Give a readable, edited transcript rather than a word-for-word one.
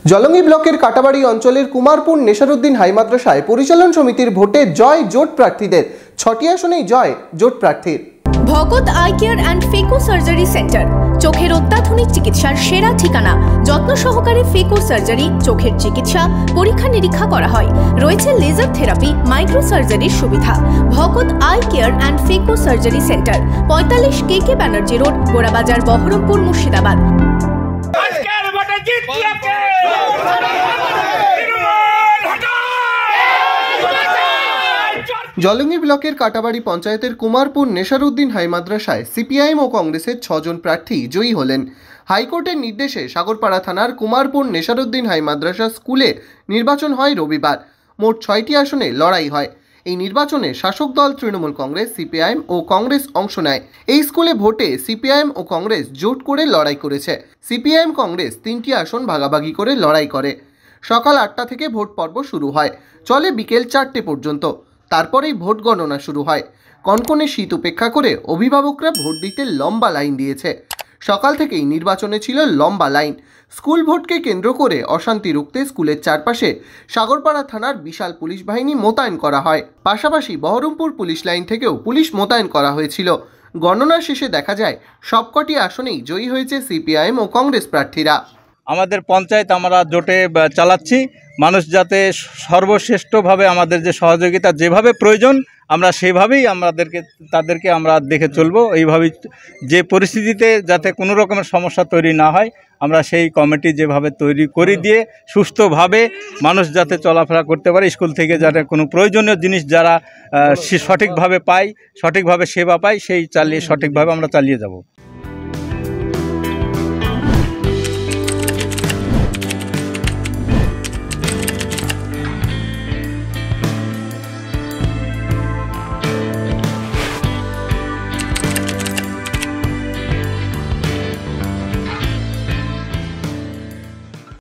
জলঙ্গি ব্লকের কাটাবাড়ি অঞ্চলের কুমারপুর নেশারউদ্দিন হাই মাদ্রাসায় পরিচালন সমিতির ভোটে জয় জোট প্রার্থীদের। ৬টি আসনেই জয় জোট প্রার্থীর। Bhagat eye care and phaco surgery centre, চোখের অত্যাধুনিক চিকিৎসার সেরা ঠিকানা। যত্ন সহকারে ফেকো সার্জারি, চোখের চিকিৎসা, পরীক্ষা নিরীক্ষা করা হয়। রয়েছে লেজার থেরাপি, মাইক্রো সার্জারির সুবিধা। Bhagat eye care and phaco surgery centre, ৪৫ KK Banerjee road, Gorabazar, Baharampur, Murshidabad. Jalangi ব্লকের কাটাবাড়ি পঞ্চায়েতের কুমারপুর নেশারউদ্দিন হাই মাদ্রাসায় সিপিআইএম ও কংগ্রেসের ৬ জন প্রার্থী জয়ী হলেন। হাইকোর্টের নির্দেশে সাগরপাড়া থানার কুমারপুর নেশারউদ্দিন হাই মাদ্রাসা স্কুলে নির্বাচন হয় রবিবার। মোট ৬টি আসনে লড়াই হয়। এই নির্বাচনে শাসক দল তৃণমূল কংগ্রেস, সিপিআইএম ও কংগ্রেস অংশ নেয়। এই স্কুলে ভোটে সিপিআইএম ও কংগ্রেস জোট করে লড়াই করেছে। সিপিআইএম কংগ্রেস ৩টি আসন ভাগাভাগি করে লড়াই করে। সকাল ৮টা থেকে ভোট পর্ব শুরু হয়, চলে বিকেল ৪টে পর্যন্ত। তারপরেই ভোট গণনা শুরু হয়। কনকনে শীত উপেক্ষা করে অভিভাবকরা ভোট দিতে লম্বা লাইন দিয়েছে। সকাল থেকেই নির্বাচনে ছিল লম্বা লাইন। স্কুল ভোটকে কেন্দ্র করে অশান্তি রুখতে স্কুলের চারপাশে সাগরপাড়া থানার বিশাল পুলিশ বাহিনী মোতায়েন করা হয়। পাশাপাশি বহরমপুর পুলিশ লাইন থেকেও পুলিশ মোতায়েন করা হয়েছিল। গণনা শেষে দেখা যায় সবকটি আসনেই জয়ী হয়েছে সিপিআইএম ও কংগ্রেস প্রার্থীরা। আমাদের পঞ্চায়েত আমরা জোটে চালাচ্ছি। মানুষ যাতে সর্বশ্রেষ্ঠভাবে আমাদের যে সহযোগিতা যেভাবে প্রয়োজন আমরা সেভাবেই তাদেরকে আমরা দেখে চলবো। এইভাবেই যে পরিস্থিতিতে যাতে কোনো রকমের সমস্যা তৈরি না হয় আমরা সেই কমিটি যেভাবে তৈরি করে দিয়ে সুস্থভাবে মানুষ যাতে চলাফেরা করতে পারে, স্কুল থেকে যাতে কোনো প্রয়োজনীয় জিনিস যারা সঠিকভাবে পায়, সঠিকভাবে সেবা পায়, সেই সঠিকভাবে আমরা চালিয়ে যাব।